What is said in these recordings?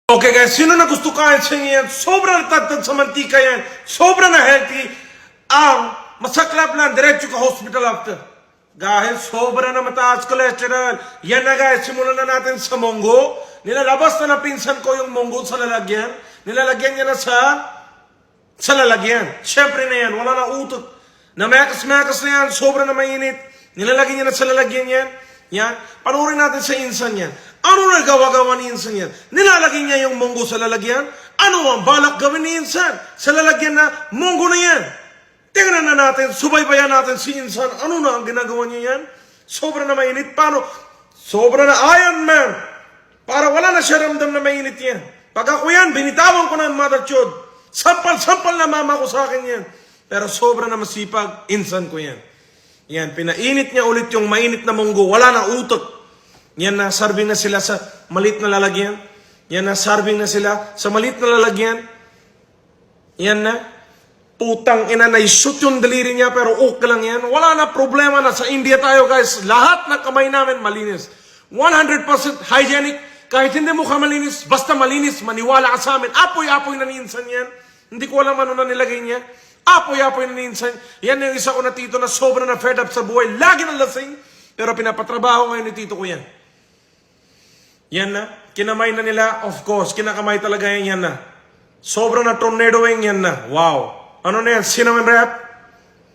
Okay guys, sino na gusto kain sa yan? Sobrang tatad sa mantika yan. Sobrang na healthy. Ang masaklap lang, diretso ka hospital after. Dahil sobrang na mataas cholesterol. Yan na guys, simulan na natin sa munggo. Nilalabas na ng pinsan ko yung munggo sa lalagyan. Nilalagyan niya na sa lalagyan. Siyempre na yan, wala na utot. Namakas-makas na yan, sobrang na mainit. Nilalagyan niya na sa lalagyan yan. Yan. Panurin natin sa insan yan. Ano na gawa-gawa ni insan yan? Nilalagyan niya yung munggo sa lalagyan? Ano ang balak gawin ni insan? Sa lalagyan na munggo na yan. Tingnan na natin, subaybayan natin si insan. Ano na ang ginagawa niya yan? Sobra na mainit. Paano? Sobra na Iron Man. Para wala na siya ramdam na mainit yan. Pag ako yan, binitawan ko na ang mother chod. Sampal-sampal na mama ko sa akin yan. Pero sobra na masipag, insan ko yan. Yan, pinainit niya ulit yung mainit na munggo. Wala na utot. Yan na, serving na sila sa maliit na lalagyan. Yan na, serving na sila sa maliit na lalagyan. Yan na, putang ina na shoot yung daliri niya pero okay lang yan. Wala na problema na sa India tayo guys. Lahat ng kamay namin malinis. 100% hygienic. Kahit hindi mo ka malinis, basta malinis, maniwala ka sa amin. Apoy-apoy na niinsan yan. Hindi ko alam ano na nilagay niya. Apoy-apoy na niinsan. Yan yung isa ko na tito na sobra na fed up sa buhay. Lagi na lasing. Pero pinapatrabaho ngayon ni tito ko yan. Yan na. Kinamay na nila. Of course, kinakamay talaga yan na. Sobrang na tornadoing yan na. Wow. Ano na yan? Cinnamon wrap?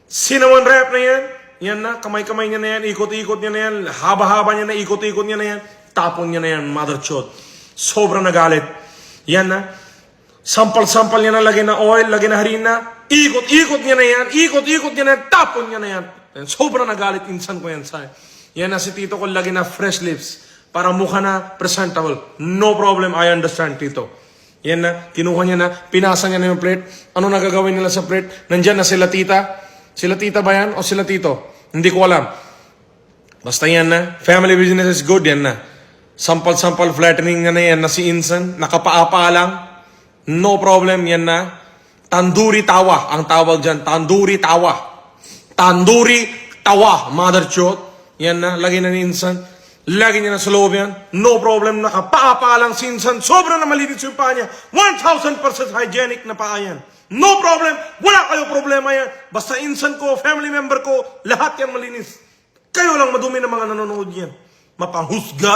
Cinnamon wrap na yan. Yan na. Kamay-kamay niya na yan. Ikot-ikot niya na yan. Haba-haba niya na. Ikot-ikot niya na yan. Tapon niya na yan. Mother chod. Sobrang nagalit. Yan na. Sampal-sampal niya na. Lagay na oil. Lagay na harina. Ikot-ikot niya na yan. Ikot-ikot niya na yan. Tapon niya na yan. Sobrang nagalit. Insan ko yan sa yan na si tito ko. Lagay na fresh lips. Para mukha na presentable. No problem, I understand, tito. Yan na, kinuha niya na, pinasa niya na yung plate. Ano nagagawin nila sa plate? Nandyan na sila tita. Sila tita ba yan o sila tito? Hindi ko alam. Basta yan na, family business is good, yan na. Sampal-sampal flattening na yan na si insan. Nakapaapa lang. No problem, yan na. Tanduri tawa, ang tawag dyan. Tanduri tawa. Tanduri tawa, mother chot. Yan na, lagay na ni insan. Lagi niya na sa loob yan. No problem, nakapaapa lang sinsan. Sobrang na malinis yung paa niya. 1,000% hygienic na paa yan. No problem, wala kayo problema yan. Basta insan ko, family member ko, lahat yan malinis. Kayo lang madumi na mga nanonood yan. Mapanghusga.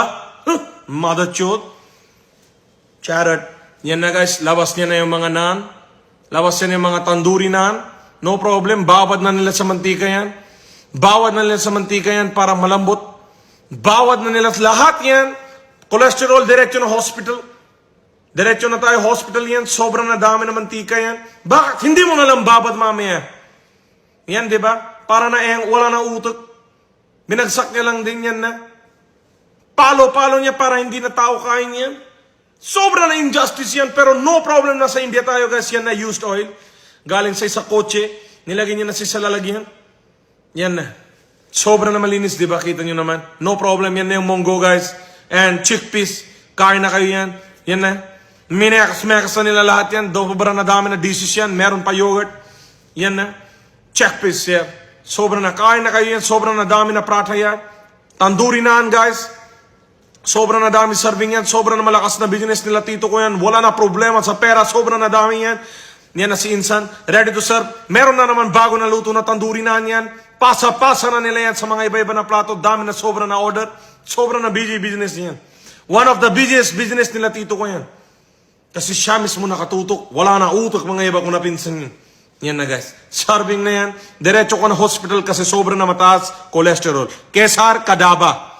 Mother chod. Charot. Yan na guys, labas niya na yung mga naan. Labas niya na yung mga tanduri naan. No problem, bawad na nila sa mantika yan. Bawad na nila sa mantika yan para malambot. Bawad na nila lahat yan. Cholesterol, diretso na hospital. Diretso na tayo hospital yan. Sobrang na dami na mantika yan. Bakit? Hindi mo nalang babad mamaya. Yan, di ba? Para na wala na utot. Binagsak niya lang din yan na. Palo-palo niya para hindi na tao kain yan. Sobrang na injustice yan. Pero no problem na sa India tayo guys. Yan na used oil. Galing sa isa kotse. Nilagay niya na sa lalagyan. Yan na. Sobrang na malinis, di ba? Kita nyo naman. No problem. Yan na yung munggo, guys. And chickpeas. Kain na kayo yan. Yan na. Minakas-makas na nila lahat yan. Sobrang na dami na dishes yan. Meron pa yogurt. Yan na. Chickpeas, yeah. Sobrang na. Kain na kayo yan. Sobrang na dami na prata yan. Tanduri naan, guys. Sobrang na dami serving yan. Sobrang na malakas na business nila tito ko yan. Wala na problema sa pera. Sobrang na dami yan. Yan na si insan. Ready to serve. Meron na naman bago na luto na tanduri naan yan. Pasa-pasa na nila yan sa mga iba-iba na plato. Dami na sobra na order. Sobra na busy business niyan. One of the busiest business nila tito ko yan. Kasi siya mismo nakatutok. Wala na utok mga iba kung napinsan yun. Yan na guys. Serving na yan. Diretso ko na hospital kasi sobra na mataas cholesterol. Kesar Kadaba.